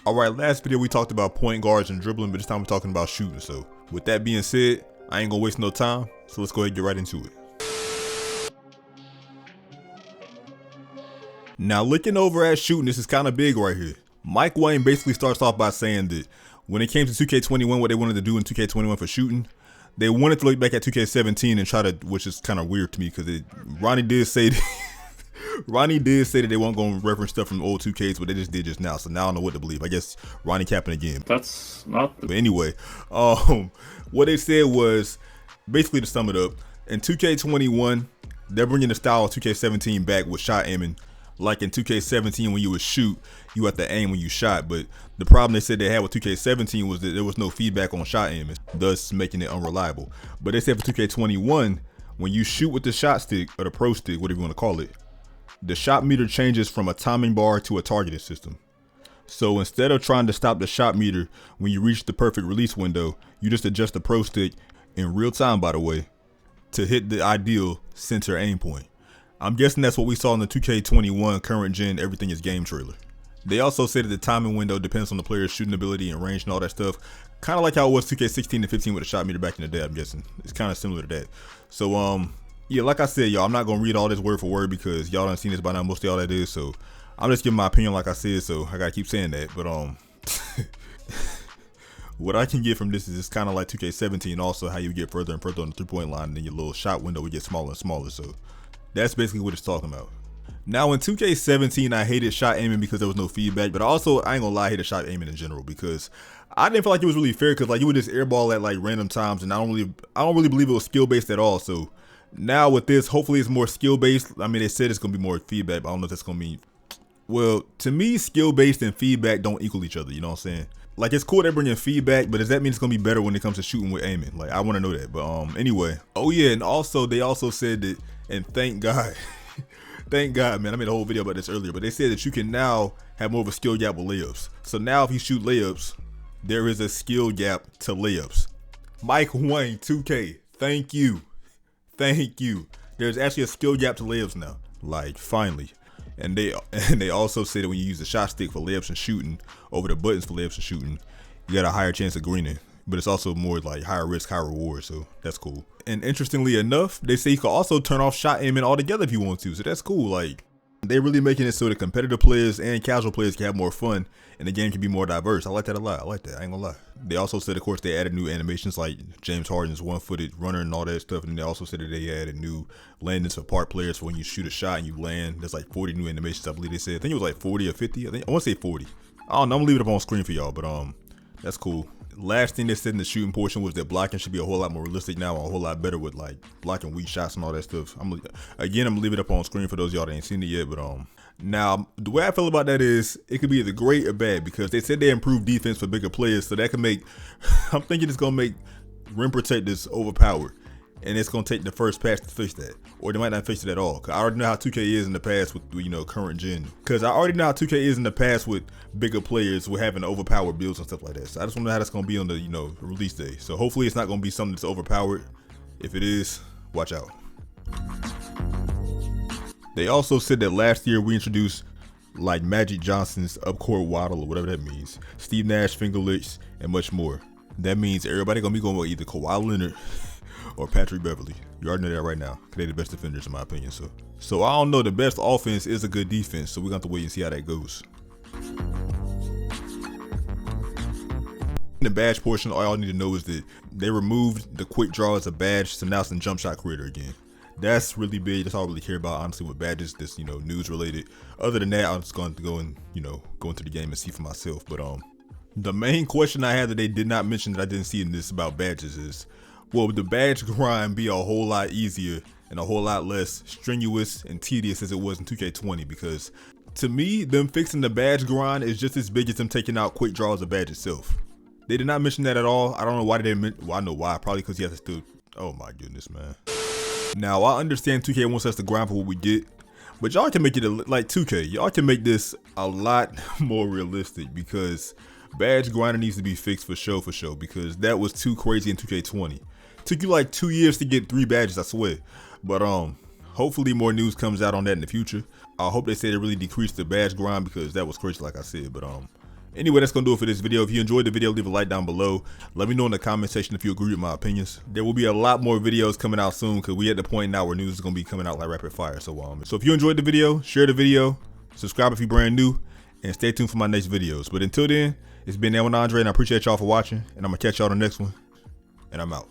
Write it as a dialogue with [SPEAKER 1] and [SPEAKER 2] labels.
[SPEAKER 1] Alright, last video we talked about point guards and dribbling, but this time we're talking about shooting. So with that being said, I ain't gonna waste no time, so let's go ahead and get right into it. Now looking over at shooting, this is kind of big right here. Mike Wayne basically starts off by saying that when it came to 2K21, what they wanted to do in 2K21 for shooting, they wanted to look back at 2K17 and try to, which is kind of weird to me because Ronnie did say that they weren't going to reference stuff from old 2Ks, but they just did just now. So now I don't know what to believe. I guess Ronnie capping again.
[SPEAKER 2] That's not.
[SPEAKER 1] But anyway, what they said was basically to sum it up. In 2K21, they're bringing the style of 2K17 back with shot aiming. Like in 2K17, when you would shoot, you had to aim when you shot. But the problem they said they had with 2K17 was that there was no feedback on shot aiming, thus making it unreliable. But they said for 2K21, when you shoot with the shot stick or the pro stick, whatever you want to call it, the shot meter changes from a timing bar to a targeting system. So instead of trying to stop the shot meter when you reach the perfect release window, you just adjust the pro stick in real time, by the way, to hit the ideal center aim point. I'm guessing that's what we saw in the 2K21 current gen everything is game trailer. They also said that the timing window depends on the player's shooting ability and range and all that stuff. Kind of like how it was 2K16 and 15 with the shot meter back in the day, I'm guessing. It's kind of similar to that. So, yeah, like I said, y'all, I'm not going to read all this word for word because y'all done seen this by now, most of y'all that is. So, I'm just giving my opinion like I said, so I got to keep saying that. But, what I can get from this is it's kind of like 2K17, also how you get further and further on the three-point line, and then your little shot window would get smaller and smaller. So, that's basically what it's talking about. Now in 2K17, I hated shot aiming because there was no feedback, but also I ain't gonna lie, I hated shot aiming in general because I didn't feel like it was really fair because like you would just airball at like random times, and I don't really believe it was skill based at all. So now with this, hopefully it's more skill based. I mean, they said it's gonna be more feedback, but I don't know if that's gonna mean. Well, to me, skill based and feedback don't equal each other. You know what I'm saying? Like it's cool they're bringing feedback, but does that mean it's gonna be better when it comes to shooting with aiming? Like I want to know that. But anyway, oh yeah, and also they also said that, and thank God. Thank God, man. I made a whole video about this earlier, but they said that you can now have more of a skill gap with layups. So now if you shoot layups, there is a skill gap to layups. Mike Wayne, 2K, thank you. Thank you. There's actually a skill gap to layups now. Like, finally. And they also say that when you use the shot stick for layups and shooting over the buttons for layups and shooting, you got a higher chance of greening. But it's also more like higher risk, higher reward, so that's cool. And interestingly enough, they say you can also turn off shot aiming altogether if you want to, so that's cool. Like, they're really making it so the competitive players and casual players can have more fun and the game can be more diverse. I like that a lot. I like that. I ain't gonna lie. They also said, of course, they added new animations like James Harden's one-footed runner and all that stuff. And they also said that they added new landings for part players for when you shoot a shot and you land. There's like 40 new animations, I believe they said. I think it was like 40 or 50. I want to say 40. I don't know. I'm gonna leave it up on screen for y'all, but that's cool. Last thing they said in the shooting portion was that blocking should be a whole lot more realistic now, a whole lot better with like blocking weak shots and all that stuff. I'm gonna leave it up on screen for those of y'all that ain't seen it yet. But now the way I feel about that is it could be either great or bad because they said they improved defense for bigger players, so that can make. I'm thinking it's gonna make rim protectors overpowered, and it's gonna take the first patch to fix that, or they might not fix it at all. Cause I already know how 2K is in the past with current gen. Cause I already know how 2K is in the past with bigger players with having overpowered builds and stuff like that. So I just want to know how that's gonna be on the release day. So hopefully it's not gonna be something that's overpowered. If it is, watch out. They also said that last year we introduced like Magic Johnson's upcourt waddle or whatever that means, Steve Nash finger licks, and much more. That means everybody gonna be going with either Kawhi Leonard or Patrick Beverly. You already know that right now. They're the best defenders in my opinion. So I don't know. The best offense is a good defense. So we're gonna have to wait and see how that goes. In the badge portion, all y'all need to know is that they removed the quick draw as a badge, so now it's in jump shot creator again. That's really big. That's all I really care about, honestly, with badges. This news related. Other than that, I'm just going to go and go into the game and see for myself. But the main question I had that they did not mention that I didn't see in this about badges is, will the badge grind be a whole lot easier and a whole lot less strenuous and tedious as it was in 2K20? Because to me, them fixing the badge grind is just as big as them taking out quick draw as a badge itself. They did not mention that at all. I don't know why they didn't. Well, I know why. Probably because you have to still. Oh my goodness, man. Now I understand 2K wants us to grind for what we get, but y'all can make it like 2K. Y'all can make this a lot more realistic because badge grinding needs to be fixed for sure. Because that was too crazy in 2K20. Took you like 2 years to get 3 badges, I swear. But hopefully more news comes out on that in the future. I hope they say they really decreased the badge grind because that was crazy, like I said. But Anyway, that's gonna do it for this video. If you enjoyed the video, leave a like down below. Let me know in the comment section if you agree with my opinions. There will be a lot more videos coming out soon because we at the point now where news is gonna be coming out like rapid fire. So if you enjoyed the video, share the video, subscribe if you're brand new, and stay tuned for my next videos. But until then, it's been Andre, and I appreciate y'all for watching, and I'm gonna catch y'all on the next one, and I'm out.